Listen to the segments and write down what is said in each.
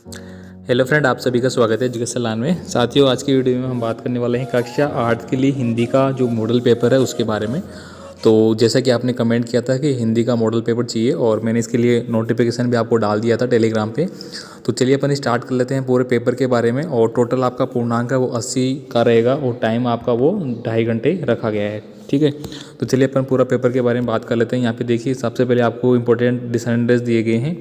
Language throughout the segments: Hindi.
हेलो फ्रेंड, आप सभी का स्वागत है एजुकेशन लाइन में। साथियों, आज की वीडियो में हम बात करने वाले हैं कक्षा 8 के लिए हिंदी का जो मॉडल पेपर है उसके बारे में। तो जैसा कि आपने कमेंट किया था कि हिंदी का मॉडल पेपर चाहिए और मैंने इसके लिए नोटिफिकेशन भी आपको डाल दिया था टेलीग्राम पे। तो चलिए अपन स्टार्ट कर लेते हैं पूरे पेपर के बारे में। और टोटल आपका पूर्णांक है वो 80 का रहेगा और टाइम आपका वो 2.5 घंटे रखा गया है। ठीक है, तो चलिए अपन पूरा पेपर के बारे में बात कर लेते हैं। यहाँ पे देखिए, सबसे पहले आपको इंपॉर्टेंट डिसेंडेंस दिए गए हैं।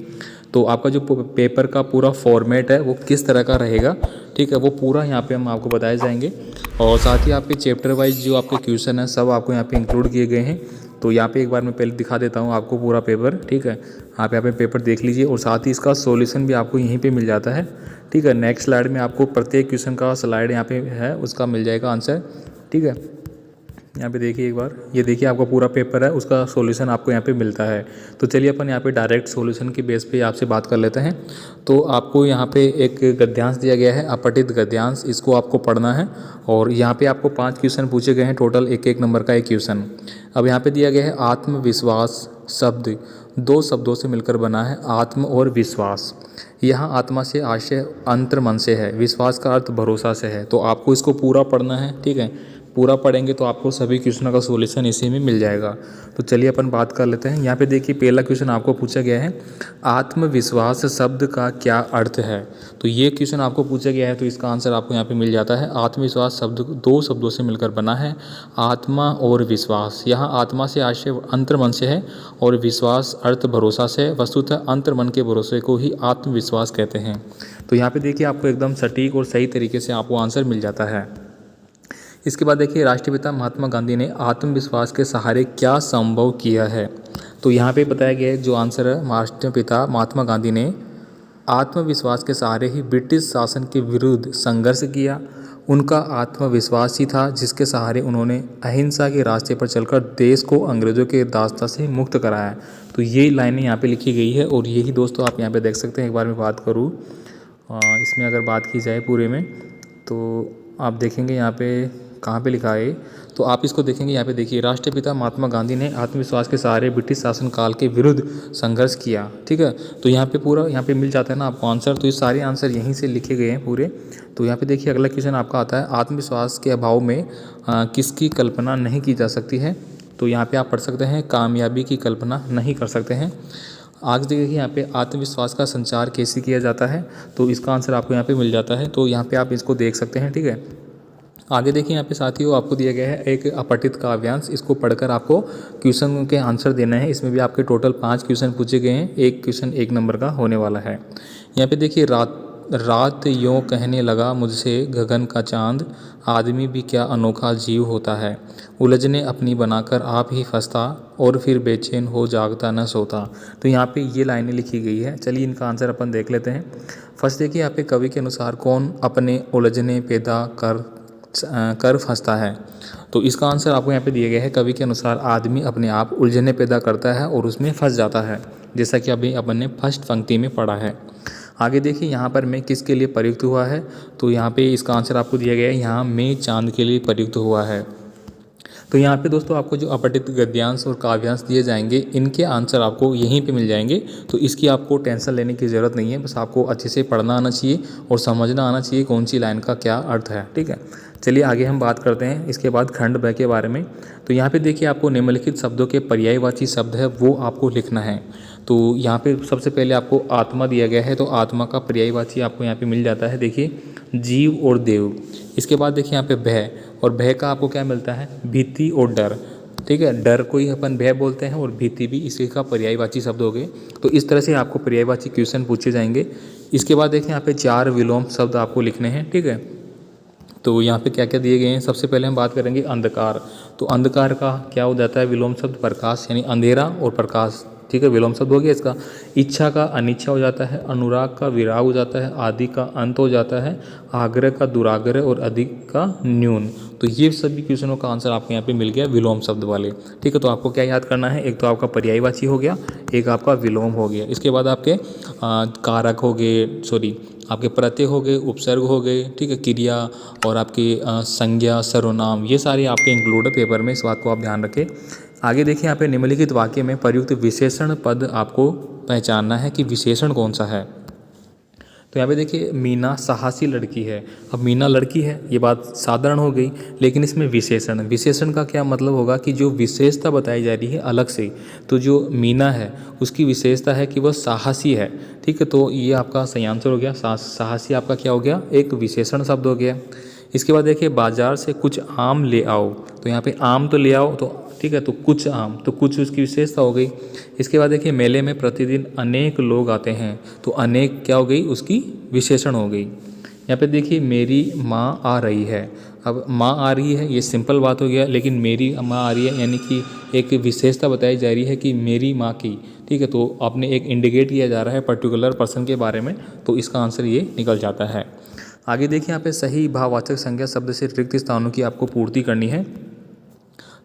तो आपका जो पेपर का पूरा फॉर्मेट है वो किस तरह का रहेगा, ठीक है, वो पूरा यहाँ पे हम आपको बताए जाएंगे। और साथ ही आपके चैप्टर वाइज जो आपके क्वेश्चन है सब आपको यहाँ पे इंक्लूड किए गए हैं। तो यहाँ पे एक बार मैं पहले दिखा देता हूँ आपको पूरा पेपर। ठीक है, आप यहाँ पे पेपर देख लीजिए और साथ ही इसका सॉल्यूशन भी आपको यहीं पे मिल जाता है। ठीक है, नेक्स्ट स्लाइड में आपको प्रत्येक क्वेश्चन का स्लाइड यहाँ पे है, उसका मिल जाएगा आंसर। ठीक है, यहाँ पे देखिए एक बार, ये देखिए आपका पूरा पेपर है, उसका सॉल्यूशन आपको यहाँ पे मिलता है। तो चलिए अपन यहाँ पे डायरेक्ट सॉल्यूशन की बेस पे आपसे बात कर लेते हैं। तो आपको यहाँ पे एक गद्यांश दिया गया है, अपठित गद्यांश, इसको आपको पढ़ना है। और यहाँ पे आपको 5 क्वेश्चन पूछे गए हैं, टोटल एक नंबर का एक क्वेश्चन। अब यहाँ पे दिया गया है आत्मविश्वास शब्द 2 शब्दों से मिलकर बना है, आत्म और विश्वास। यहाँ आत्मा से आशय अंतर्मन से है, विश्वास का अर्थ भरोसा से है। तो आपको इसको पूरा पढ़ना है। ठीक है, पूरा पढ़ेंगे तो आपको सभी क्वेश्चनों का सॉल्यूशन इसी में मिल जाएगा। तो चलिए अपन बात कर लेते हैं। यहाँ पे देखिए पहला क्वेश्चन आपको पूछा गया है, आत्मविश्वास शब्द का क्या अर्थ है। तो ये क्वेश्चन आपको पूछा गया है, तो इसका आंसर आपको यहाँ पे मिल जाता है। आत्मविश्वास शब्द 2 शब्दों से मिलकर बना है, आत्मा और विश्वास। यहाँ आत्मा से आशय अंतर्मन से है और विश्वास अर्थ भरोसा से। वस्तुतः अंतर्मन के भरोसे को ही आत्मविश्वास कहते हैं। तो यहाँ पे देखिए आपको एकदम सटीक और सही तरीके से आपको आंसर मिल जाता है। इसके बाद देखिए, राष्ट्रपिता महात्मा गांधी ने आत्मविश्वास के सहारे क्या संभव किया है। तो यहाँ पे बताया गया है जो आंसर है, राष्ट्रपिता महात्मा गांधी ने आत्मविश्वास के सहारे ही ब्रिटिश शासन के विरुद्ध संघर्ष किया। उनका आत्मविश्वास ही था जिसके सहारे उन्होंने अहिंसा के रास्ते पर चलकर देश को अंग्रेज़ों के दास्ता से मुक्त कराया। तो ये लाइनें यहाँ पे लिखी गई है और यही दोस्तों आप यहाँ पे देख सकते हैं। एक बार मैं बात करूँ इसमें, अगर बात की जाए पूरे में, तो आप देखेंगे यहाँ पे कहाँ पे लिखा है, तो आप इसको देखेंगे यहाँ पे देखिए, राष्ट्रपिता महात्मा गांधी ने आत्मविश्वास के सहारे ब्रिटिश शासन काल के विरुद्ध संघर्ष किया। ठीक है, तो यहाँ पे पूरा यहाँ पे मिल जाता है ना आपको आंसर। तो ये सारे आंसर यहीं से लिखे गए हैं पूरे। तो यहाँ पे देखिए अगला क्वेश्चन आपका आता है, आत्मविश्वास के अभाव में किसकी कल्पना नहीं की जा सकती है। तो यहाँ पे आप पढ़ सकते हैं, कामयाबी की कल्पना नहीं कर सकते हैं। आगे देखिए यहाँ पे आत्मविश्वास का संचार कैसे किया जाता है, तो इसका आंसर आपको यहाँ पे मिल जाता है। तो यहाँ पे आप इसको देख सकते हैं। ठीक है, आगे देखिए यहाँ पे साथियों आपको दिया गया है एक अपठित काव्यांश, इसको पढ़कर आपको क्वेश्चन के आंसर देना है। इसमें भी आपके टोटल 5 क्वेश्चन पूछे गए हैं, एक क्वेश्चन 1 नंबर का होने वाला है। यहाँ पे देखिए, रात यूँ कहने लगा मुझसे गगन का चांद, आदमी भी क्या अनोखा जीव होता है, उलझने अपनी बनाकर आप ही फंसता और फिर बेचैन हो जागता न सोता। तो यहाँ पे ये लाइनें लिखी गई है। चलिए इनका आंसर अपन देख लेते हैं। फर्स्ट देखिए यहाँ पे, कवि के अनुसार कौन अपने उलझने पैदा कर फंसता है। तो इसका आंसर आपको यहाँ पे दिया गया है, कवि के अनुसार आदमी अपने आप उलझने पैदा करता है और उसमें फंस जाता है, जैसा कि अभी अपन ने फर्स्ट पंक्ति में पढ़ा है। आगे देखिए यहाँ पर मैं किसके लिए प्रयुक्त हुआ है, तो यहाँ पे इसका आंसर आपको दिया गया है, यहाँ मैं चांद के लिए प्रयुक्त हुआ है। तो यहाँ पे दोस्तों आपको जो अपठित गद्यांश और काव्यांश दिए जाएंगे, इनके आंसर आपको यहीं पे मिल जाएंगे। तो इसकी आपको टेंशन लेने की ज़रूरत नहीं है, बस आपको अच्छे से पढ़ना आना चाहिए और समझना आना चाहिए कौन सी लाइन का क्या अर्थ है। ठीक है, चलिए आगे हम बात करते हैं इसके बाद खंड ब के बारे में। तो यहाँ पे देखिए आपको निम्नलिखित शब्दों के पर्यायवाची शब्द है वो आपको लिखना है। तो यहाँ पे सबसे पहले आपको आत्मा दिया गया है, तो आत्मा का पर्यायवाची आपको यहाँ पे मिल जाता है। देखिए, जीव और देव। इसके बाद देखिए यहाँ पे भय, और भय का आपको क्या मिलता है, भीति और डर। ठीक है, डर को ही अपन भय बोलते हैं और भीति भी इसी का पर्यायवाची शब्द हो गए। तो इस तरह से आपको पर्यायवाची क्वेश्चन पूछे जाएंगे। इसके बाद देखिए यहाँ पे 4 विलोम शब्द आपको लिखने हैं। ठीक है, तो यहाँ पे क्या क्या दिए गए हैं, सबसे पहले हम बात करेंगे अंधकार। तो अंधकार का क्या हो जाता है, विलोम शब्द प्रकाश, यानी अंधेरा और प्रकाश। ठीक है, विलोम शब्द हो गया इसका। इच्छा का अनिच्छा हो जाता है, अनुराग का विराग हो जाता है, आदि का अंत हो जाता है, आग्रह का दुराग्रह और अधिक का न्यून। तो ये सभी क्वेश्चनों का आंसर आपको यहाँ पे मिल गया विलोम शब्द वाले। ठीक है, तो आपको क्या याद करना है, एक तो आपका पर्यायवाची हो गया, एक आपका विलोम हो गया। इसके बाद आपके कारक हो गए, आपके प्रत्यय हो गए, उपसर्ग हो गए, ठीक है, क्रिया और आपकी संज्ञा, सर्वनाम, ये सारे आपके इंक्लूड है पेपर में, इस बात को आप ध्यान रखें। आगे देखिए यहाँ पे निम्नलिखित वाक्य में प्रयुक्त विशेषण पद आपको पहचानना है कि विशेषण कौन सा है। तो यहाँ पे देखिए मीना साहसी लड़की है। अब मीना लड़की है ये बात साधारण हो गई, लेकिन इसमें विशेषण, विशेषण का क्या मतलब होगा कि जो विशेषता बताई जा रही है अलग से, तो जो मीना है उसकी विशेषता है कि वह साहसी है। ठीक है, तो ये आपका सही आंसर हो गया। साहसी आपका क्या हो गया, एक विशेषण शब्द हो गया। इसके बाद देखिए बाजार से कुछ आम ले आओ, तो यहाँ पे आम तो ले आओ, तो ठीक है, तो कुछ आम, तो कुछ उसकी विशेषता हो गई। इसके बाद देखिए मेले में प्रतिदिन अनेक लोग आते हैं, तो अनेक क्या हो गई, उसकी विशेषण हो गई। यहाँ पे देखिए मेरी माँ आ रही है। अब माँ आ रही है ये सिंपल बात हो गया, लेकिन मेरी माँ आ रही है यानी कि एक विशेषता बताई जा रही है कि मेरी माँ की। ठीक है, तो आपने एक इंडिकेट किया जा रहा है पर्टिकुलर पर्सन के बारे में, तो इसका आंसर ये निकल जाता है। आगे देखिए यहाँ पे सही भाववाचक संज्ञा शब्द से रिक्त स्थानों की आपको पूर्ति करनी है।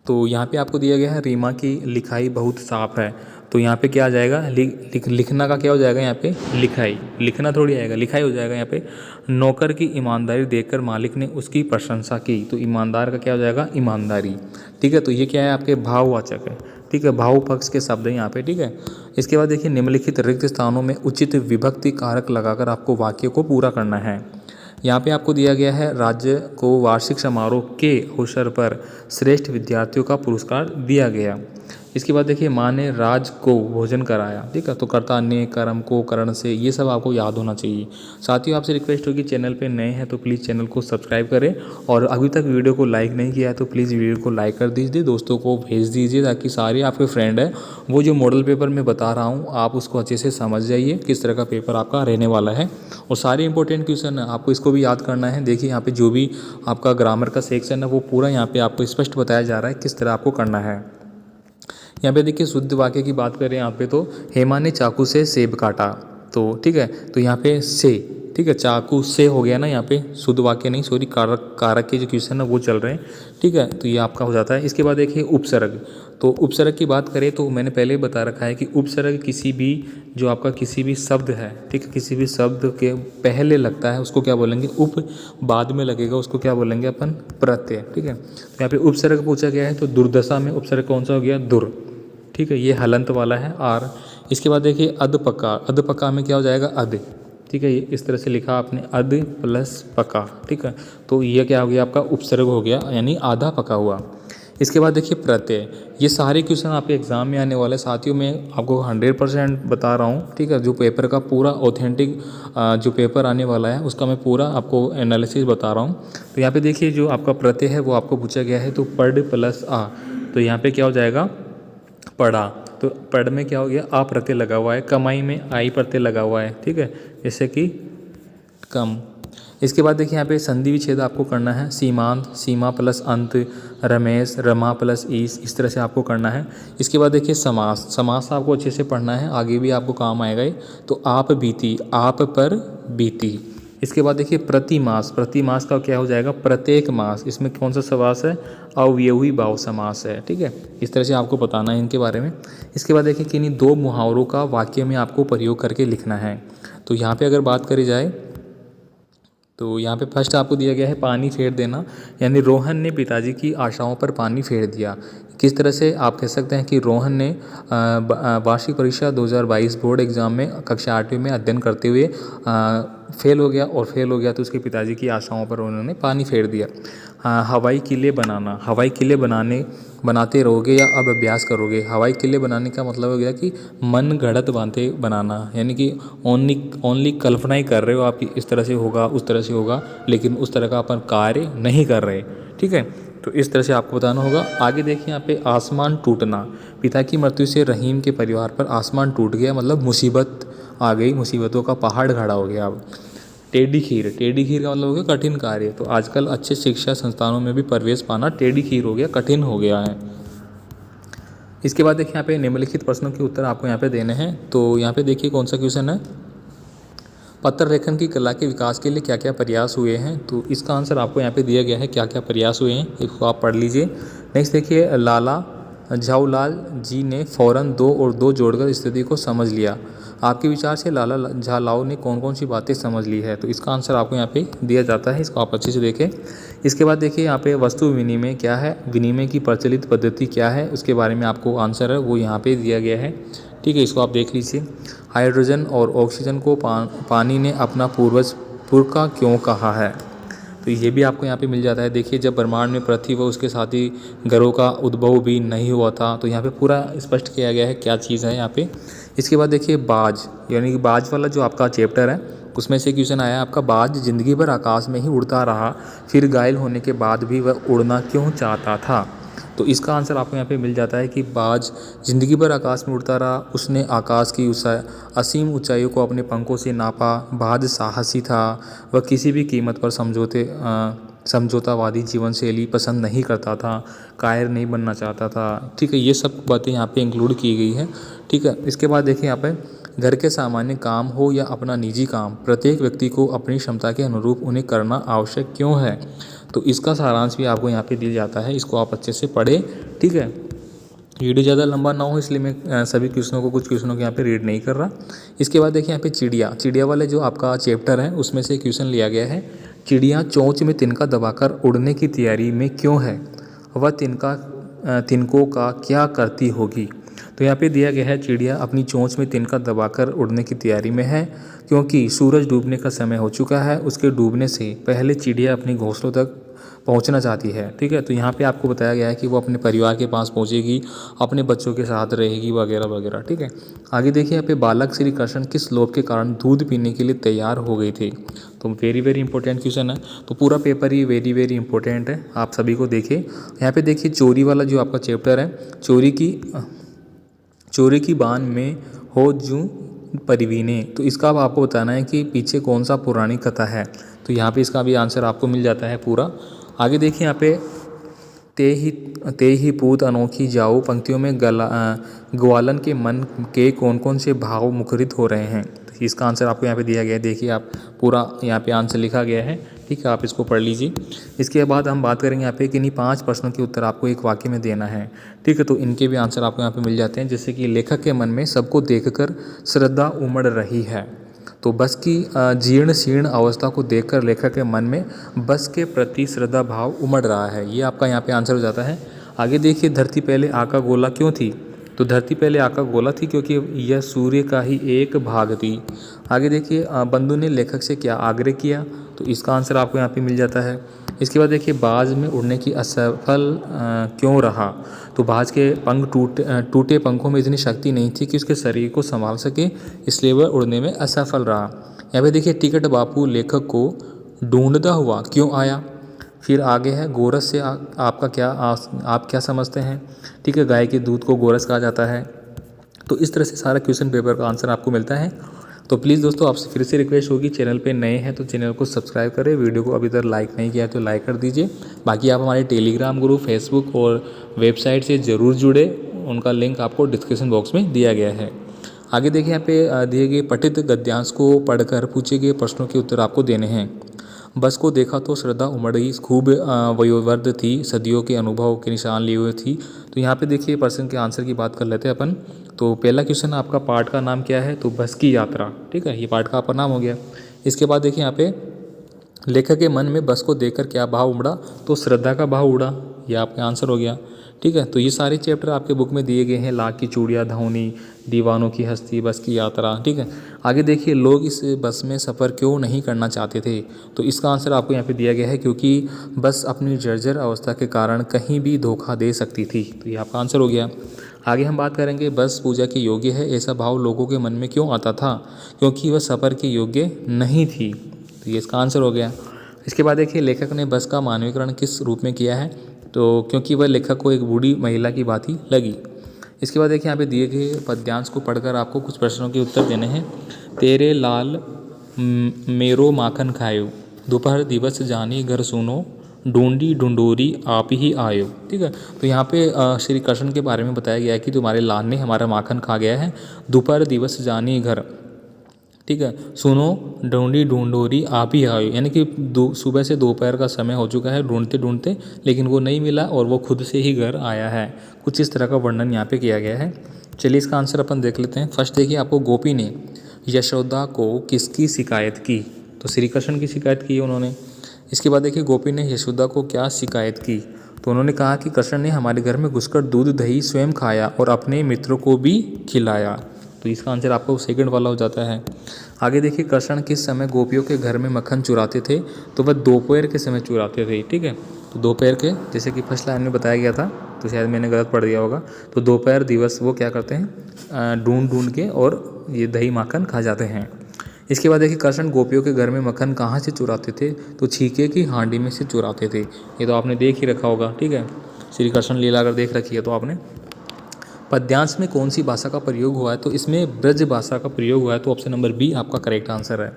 तो यहाँ पे आपको दिया गया है रीमा की लिखाई बहुत साफ है, तो यहाँ पे क्या आ जाएगा, लिखना का क्या हो जाएगा, यहाँ पे लिखाई, लिखना थोड़ी आएगा, लिखाई हो जाएगा। यहाँ पे नौकर की ईमानदारी देखकर मालिक ने उसकी प्रशंसा की, तो ईमानदार का क्या हो जाएगा, ईमानदारी। ठीक है, तो ये क्या है, आपके भाववाचक है। ठीक है, भाव पक्ष के शब्द हैं यहाँ पे। ठीक है, इसके बाद देखिए निम्नलिखित रिक्त स्थानों में उचित विभक्ति कारक लगाकर आपको वाक्य को पूरा करना है। यहाँ पे आपको दिया गया है राज्य को वार्षिक समारोह के अवसर पर श्रेष्ठ विद्यार्थियों का पुरस्कार दिया गया। इसके बाद देखिए माँ ने राज को भोजन कराया। ठीक है, तो कर्ता ने, कर्म को, करण से, ये सब आपको याद होना चाहिए। साथियों आपसे रिक्वेस्ट होगी चैनल पे नए हैं तो प्लीज़ चैनल को सब्सक्राइब करें, और अभी तक वीडियो को लाइक नहीं किया है तो प्लीज़ वीडियो को लाइक कर दीजिए, दोस्तों को भेज दीजिए, ताकि सारे आपके फ्रेंड हैं वो जो मॉडल पेपर मैं बता रहा हूँ आप उसको अच्छे से समझ जाइए किस तरह का पेपर आपका रहने वाला है। और सारे इंपॉर्टेंट क्वेश्चन आपको इसको भी याद करना है। देखिए यहाँ पे जो भी आपका ग्रामर का सेक्शन है वो पूरा यहाँ पे आपको स्पष्ट बताया जा रहा है किस तरह आपको करना है। यहाँ पे देखिए शुद्ध वाक्य की बात करें यहाँ पे, तो हेमा ने चाकू से सेब काटा, तो ठीक है, तो यहाँ पे से, ठीक है, चाकू से हो गया ना, यहाँ पे शुद्ध वाक्य नहीं, सॉरी, कारक, कारक के जो क्वेश्चन है वो चल रहे हैं। ठीक है, तो ये आपका हो जाता है। इसके बाद देखिए उपसर्ग, तो उपसर्ग की बात करें तो मैंने पहले बता रखा है कि उपसर्ग किसी भी जो आपका किसी भी शब्द है, ठीक है, किसी भी शब्द के पहले लगता है उसको क्या बोलेंगे, उप, बाद में लगेगा उसको क्या बोलेंगे अपन, प्रत्यय। ठीक है, तो यहाँ पे उपसर्ग पूछा गया है, तो दुर्दशा में उपसर्ग कौन सा हो गया, दुर। ठीक है, ये हलंत वाला है, आर। इसके बाद देखिए अधपका, अधपका में क्या हो जाएगा, अध। ठीक है, ये इस तरह से लिखा आपने, अध प्लस पका। ठीक है, तो ये क्या हो गया, आपका उपसर्ग हो गया, यानी आधा पका हुआ। इसके बाद देखिए प्रत्यय, ये सारे क्वेश्चन आपके एग्जाम में आने वाले साथियों, में आपको 100% बता रहा हूँ। ठीक है, जो पेपर का पूरा ऑथेंटिक जो पेपर आने वाला है उसका मैं पूरा आपको एनालिसिस बता रहा हूँ। तो यहाँ पे देखिए जो आपका प्रत्यय है वो आपको पूछा गया है, तो पढ़ प्लस आ, तो यहाँ पे क्या हो जाएगा, पढ़ा। तो पढ़ में क्या हो गया, आ प्रत्यय लगा हुआ है, कमाई में आई प्रत्यय लगा हुआ है। ठीक है, जैसे कि कम। इसके बाद देखिए यहाँ पे संधि विच्छेद आपको करना है, सीमांत, सीमा प्लस अंत, रमेश, रमा प्लस ईस, इस तरह से आपको करना है। इसके बाद देखिए समास, समास आपको अच्छे से पढ़ना है, आगे भी आपको काम आएगा ही। तो आप बीती, आप पर बीती। इसके बाद देखिए प्रतिमास, प्रतिमास का क्या हो जाएगा, प्रत्येक मास, इसमें कौन सा समास है, अवयवी भाव समास है। ठीक है, इस तरह से आपको बताना है इनके बारे में। इसके बाद देखिए किन्हीं दो मुहावरों का वाक्य में आपको प्रयोग करके लिखना है। तो यहाँ पे अगर बात करी जाए तो यहाँ पे फर्स्ट आपको दिया गया है पानी फेर देना, यानी रोहन ने पिताजी की आशाओं पर पानी फेर दिया। किस तरह से आप कह सकते हैं कि रोहन ने वार्षिक परीक्षा 2022 बोर्ड एग्जाम में कक्षा 8वीं में अध्ययन करते हुए फेल हो गया, और फेल हो गया तो उसके पिताजी की आशाओं पर उन्होंने पानी फेर दिया। हवाई किले बनाना, हवाई किले बनाते रहोगे या अब अभ्यास करोगे। हवाई किले बनाने का मतलब हो गया कि मन गढ़ंत बांधे बनाना, यानी कि ओनली कल्पना ही कर रहे हो आप कि इस तरह से होगा उस तरह से होगा, लेकिन उस तरह का अपन कार्य नहीं कर रहे। ठीक है, तो इस तरह से आपको बताना होगा। आगे देखिए यहाँ पे आसमान टूटना, पिता की मृत्यु से रहीम के परिवार पर आसमान टूट गया, मतलब मुसीबत आ गई, मुसीबतों का पहाड़ खड़ा हो गया। अब टेढ़ी खीर, टेढ़ी खीर का मतलब हो गया कठिन कार्य। तो आजकल अच्छे शिक्षा संस्थानों में भी प्रवेश पाना टेढ़ी खीर हो गया, कठिन हो गया है। इसके बाद देखिए यहाँ पे निम्नलिखित प्रश्नों के उत्तर आपको यहाँ पे देने हैं। तो यहाँ पे देखिए कौन सा क्वेश्चन है, पत्र लेखन की कला के विकास के लिए क्या क्या प्रयास हुए हैं। तो इसका आंसर आपको यहाँ पे दिया गया है, क्या क्या प्रयास हुए हैं, इसको आप पढ़ लीजिए। नेक्स्ट देखिए लाला झाऊलाल जी ने फ़ौरन 2 और 2 जोड़कर स्थिति को समझ लिया। आपके विचार से लाला झालाओ ने कौन कौन सी बातें समझ ली है। तो इसका आंसर आपको यहाँ पे दिया जाता है, इसको आप अच्छे से देखें। इसके बाद देखिए यहाँ पे वस्तु विनिमय क्या है, विनिमय की प्रचलित पद्धति क्या है, उसके बारे में आपको आंसर है वो यहाँ पे दिया गया है। ठीक है, इसको आप देख लीजिए। हाइड्रोजन और ऑक्सीजन को पानी ने अपना पूर्वज पुरखा क्यों कहा है, तो ये भी आपको यहाँ पे मिल जाता है। देखिए, जब ब्रह्मांड में पृथ्वी व उसके साथी ग्रहों का उद्भव भी नहीं हुआ था, तो यहाँ पे पूरा स्पष्ट किया गया है क्या चीज़ है यहाँ पे। इसके बाद देखिए बाज, यानी कि बाज वाला जो आपका चैप्टर है उसमें से क्वेश्चन आया आपका, बाज जिंदगी भर आकाश में ही उड़ता रहा, फिर घायल होने के बाद भी वह उड़ना क्यों चाहता था। तो इसका आंसर आपको यहाँ पे मिल जाता है कि बाज जिंदगी भर आकाश में उड़ता रहा, उसने आकाश की असीम ऊंचाइयों को अपने पंखों से नापा। बाज साहसी था, वह किसी भी कीमत पर समझौतावादी जीवन शैली पसंद नहीं करता था, कायर नहीं बनना चाहता था। ठीक है, ये सब बातें यहाँ पे इंक्लूड की गई है। ठीक है, इसके बाद देखिए यहाँ पे, घर के सामान्य काम हो या अपना निजी काम, प्रत्येक व्यक्ति को अपनी क्षमता के अनुरूप उन्हें करना आवश्यक क्यों है। तो इसका सारांश भी आपको यहाँ पे दिया जाता है, इसको आप अच्छे से पढ़ें। ठीक है, वीडियो ज़्यादा लंबा ना हो इसलिए मैं सभी क्वेश्चनों को, कुछ क्वेश्चनों को यहाँ पे रीड नहीं कर रहा। इसके बाद देखिए यहाँ पे चिड़िया वाले जो आपका चैप्टर है उसमें से क्वेश्चन लिया गया है, चिड़िया चोंच में तिनका दबाकर उड़ने की तैयारी में क्यों है, वह तिनकों का क्या करती होगी। तो यहाँ पे दिया गया है, चिड़िया अपनी चोंच में तिनका दबाकर उड़ने की तैयारी में है क्योंकि सूरज डूबने का समय हो चुका है। उसके डूबने से पहले चिड़िया अपनी घोंसलों तक पहुंचना चाहती है। ठीक है, तो यहाँ पे आपको बताया गया है कि वो अपने परिवार के पास पहुंचेगी, अपने बच्चों के साथ रहेगी वगैरह वगैरह। ठीक है, आगे देखिए यहाँ पे, बालक श्री कृष्ण किस लोभ के कारण दूध पीने के लिए तैयार हो गए थे। तो वेरी वेरी इंपॉर्टेंट क्वेश्चन है, तो पूरा पेपर ही वेरी वेरी इंपॉर्टेंट है, आप सभी को देखिए। यहाँ पे देखिए चोरी वाला जो आपका चैप्टर है, चोरी की बान में हो जूं परिवीने, तो इसका अब आपको बताना है कि पीछे कौन सा पौराणिक कथा है। तो यहाँ पे इसका भी आंसर आपको मिल जाता है पूरा। आगे देखिए यहाँ पे, ते ही पूत अनोखी जाओ, पंक्तियों में ग्वालन के मन के कौन कौन से भाव मुखरित हो रहे हैं। तो इसका आंसर आपको यहाँ पे दिया गया है, देखिए आप पूरा यहाँ पे आंसर लिखा गया है। ठीक है, आप इसको पढ़ लीजिए। इसके बाद हम बात करेंगे यहाँ पे कि इन्हीं 5 प्रश्नों के उत्तर आपको एक वाक्य में देना है। ठीक है, तो इनके भी आंसर आपको यहाँ पे मिल जाते हैं, जैसे कि लेखक के मन में सबको देखकर श्रद्धा उमड़ रही है। तो बस की जीर्ण शीर्ण अवस्था को देखकर लेखक के मन में बस के प्रति श्रद्धा भाव उमड़ रहा है, ये आपका यहाँ पे आंसर हो जाता है। आगे देखिए, धरती पहले आका गोला क्यों थी। तो धरती पहले आका गोला थी क्योंकि यह सूर्य का ही एक भाग थी। आगे देखिए, बंधु ने लेखक से क्या आग्रह किया, तो इसका आंसर आपको यहाँ पे मिल जाता है। इसके बाद देखिए, बाज में उड़ने की असफल क्यों रहा। तो बाज के पंख टूटे पंखों में इतनी शक्ति नहीं थी कि उसके शरीर को संभाल सके, इसलिए वह उड़ने में असफल रहा। यहाँ पे देखिए, टिकट बापू लेखक को ढूंढता हुआ क्यों आया। फिर आगे है, गोरस से आप क्या समझते हैं। ठीक है, गाय के दूध को गोरस कहा जाता है। तो इस तरह से सारा क्वेश्चन पेपर का आंसर आपको मिलता है। तो प्लीज़ दोस्तों, आपसे फिर से रिक्वेस्ट होगी, चैनल पे नए हैं तो चैनल को सब्सक्राइब करें, वीडियो को अभी तक लाइक नहीं किया है तो लाइक कर दीजिए। बाकी आप हमारे टेलीग्राम ग्रुप, फेसबुक और वेबसाइट से ज़रूर जुड़े, उनका लिंक आपको डिस्क्रिप्शन बॉक्स में दिया गया है। आगे देखिए, यहाँ पे दिए गए पठित गद्यांश को पढ़कर पूछे गए प्रश्नों के उत्तर आपको देने हैं। बस को देखा तो श्रद्धा उमड़ी, खूब वयोवृद्ध थी, सदियों के अनुभव के निशान लिए हुए थी। तो यहाँ पे देखिए प्रश्न के आंसर की बात कर लेते हैं अपन। तो पहला क्वेश्चन, आपका पाठ का नाम क्या है। तो बस की यात्रा। ठीक है, ये पाठ का आपका नाम हो गया। इसके बाद देखिए यहाँ पे, लेखक के मन में बस को देखकर क्या भाव उमड़ा। तो श्रद्धा का भाव उड़ा, ये आपका आंसर हो गया। ठीक है, तो ये सारे चैप्टर आपके बुक में दिए गए हैं, लाख की चूड़ियाँ, धौनी, दीवानों की हस्ती, बस की यात्रा। ठीक है, आगे देखिए, लोग इस बस में सफ़र क्यों नहीं करना चाहते थे। तो इसका आंसर आपको यहाँ पे दिया गया है, क्योंकि बस अपनी जर्जर अवस्था के कारण कहीं भी धोखा दे सकती थी। तो ये आपका आंसर हो गया। आगे हम बात करेंगे, बस पूजा के योग्य है, ऐसा भाव लोगों के मन में क्यों आता था, क्योंकि वह सफ़र के योग्य नहीं थी। तो ये इसका आंसर हो गया। इसके बाद देखिए, लेखक ने बस का मानवीकरण किस रूप में किया है। तो क्योंकि वह लेखक को एक बूढ़ी महिला की बात ही लगी। इसके बाद देखिए, यहाँ पे दिए गए पद्यांश को पढ़कर आपको कुछ प्रश्नों के उत्तर देने हैं। तेरे लाल मेरो माखन खायो, दोपहर दिवस जानी घर सुनो, ढूंढी ढूंढोरी आप ही आयो। ठीक है, तो यहाँ पे श्री कृष्ण के बारे में बताया गया है कि तुम्हारे लाल ने हमारा माखन खा गया है, दोपहर दिवस जानी घर। ठीक है, सुनो ढूंढी ढूंढोरी आप ही आयो, यानी कि सुबह से दोपहर का समय हो चुका है ढूंढते ढूंढते, लेकिन वो नहीं मिला और वो खुद से ही घर आया है। कुछ इस तरह का वर्णन यहाँ पे किया गया है। चलिए इसका आंसर अपन देख लेते हैं। फर्स्ट देखिए, आपको गोपी ने यशोदा को किसकी शिकायत की। तो श्री कृष्ण की शिकायत की उन्होंने। इसके बाद देखिए, गोपी ने यशोदा को क्या शिकायत की। तो उन्होंने कहा कि कृष्ण ने हमारे घर में घुसकर दूध दही स्वयं खाया और अपने मित्रों को भी खिलाया। तो इसका आंसर आपका सेकंड वाला हो जाता है। आगे देखिए, कृष्ण किस समय गोपियों के घर में मक्खन चुराते थे? तो वह दोपहर के समय चुराते थे। ठीक है, तो दोपहर के, जैसे कि फर्स्ट लाइन में बताया गया था, तो शायद मैंने गलत पढ़ दिया होगा। तो दोपहर दिवस वो क्या करते हैं, ढूंढ ढूंढ के और ये दही माखन खा जाते हैं। इसके बाद देखिए, कृष्ण गोपियों के घर में मक्खन कहाँ से चुराते थे? तो छीके की हांडी में से चुराते थे। ये तो आपने देख ही रखा होगा। ठीक है, श्री कृष्ण लीला अगर देख रखी है तो आपने। पद्यांश में कौन सी भाषा का प्रयोग हुआ है? तो इसमें ब्रज भाषा का प्रयोग हुआ है, तो ऑप्शन नंबर बी आपका करेक्ट आंसर है।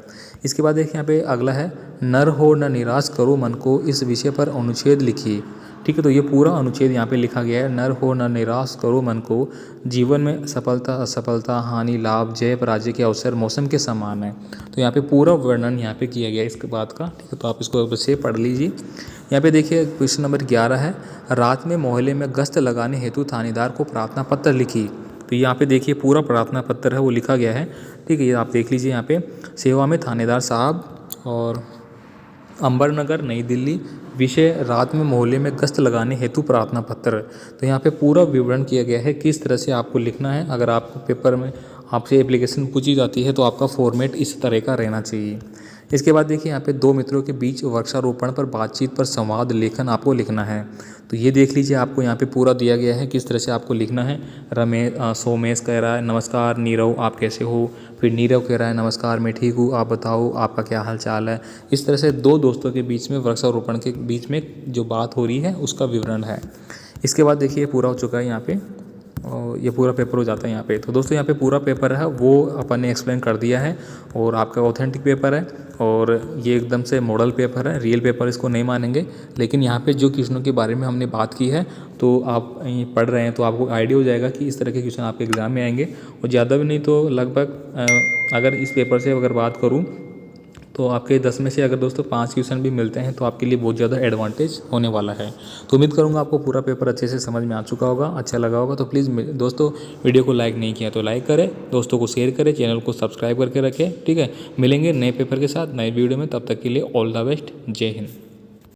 इसके बाद देखिए यहाँ पे अगला है, नर हो न निराश करो मन को, इस विषय पर अनुच्छेद लिखिए। ठीक है, तो ये पूरा अनुच्छेद यहाँ पे लिखा गया है, नर हो न निराश करो मन को, जीवन में सफलता असफलता हानि लाभ जय पराजय के अवसर मौसम के समान है। तो यहाँ पे पूरा वर्णन यहाँ पे किया गया है इसके बात का। ठीक है, तो आप इसको अवश्य पढ़ लीजिए। यहाँ पे देखिए क्वेश्चन नंबर 11 है, रात में मोहल्ले में गश्त लगाने हेतु थानेदार को प्रार्थना पत्र लिखी। तो यहाँ पे देखिए पूरा प्रार्थना पत्र है वो लिखा गया है। ठीक है, ये आप देख लीजिए। यहाँ पे सेवा में थानेदार साहब और अंबरनगर नई दिल्ली, विषय रात में मोहल्ले में गश्त लगाने हेतु प्रार्थना पत्र। तो यहाँ पे पूरा विवरण किया गया है किस तरह से आपको लिखना है। अगर आपको पेपर में आपसे एप्लीकेशन पूछी जाती है तो आपका फॉर्मेट इस तरह का रहना चाहिए। इसके बाद देखिए यहाँ पे दो मित्रों के बीच वृक्षारोपण पर बातचीत पर संवाद लेखन आपको लिखना है। तो ये देख लीजिए, आपको यहाँ पे पूरा दिया गया है किस तरह से आपको लिखना है। सोमेश कह रहा है नमस्कार नीरव आप कैसे हो, फिर नीरव कह रहा है नमस्कार मैं ठीक हूँ आप बताओ आपका क्या हाल चाल है। इस तरह से दो दोस्तों के बीच में वृक्षारोपण के बीच में जो बात हो रही है उसका विवरण है। इसके बाद देखिए पूरा हो चुका है यहाँ पे, और ये पूरा पेपर हो जाता है यहाँ पे। तो दोस्तों यहाँ पे पूरा पेपर है वो अपन ने एक्सप्लेन कर दिया है, और आपका ऑथेंटिक पेपर है, और ये एकदम से मॉडल पेपर है, रियल पेपर इसको नहीं मानेंगे। लेकिन यहाँ पे जो क्वेश्चनों के बारे में हमने बात की है तो आप पढ़ रहे हैं तो आपको आइडिया हो जाएगा कि इस तरह के क्वेश्चन आपके एग्जाम में आएंगे। और ज़्यादा भी नहीं तो लगभग अगर इस पेपर से अगर बात करूँ तो आपके 10 में से अगर दोस्तों 5 क्वेश्चन भी मिलते हैं तो आपके लिए बहुत ज़्यादा एडवांटेज होने वाला है। तो उम्मीद करूँगा आपको पूरा पेपर अच्छे से समझ में आ चुका होगा, अच्छा लगा होगा। तो प्लीज़ दोस्तों वीडियो को लाइक नहीं किया तो लाइक करें, दोस्तों को शेयर करें, चैनल को सब्सक्राइब करके रखें। ठीक है, मिलेंगे नए पेपर के साथ नए वीडियो में, तब तक के लिए ऑल द बेस्ट, जय हिंद।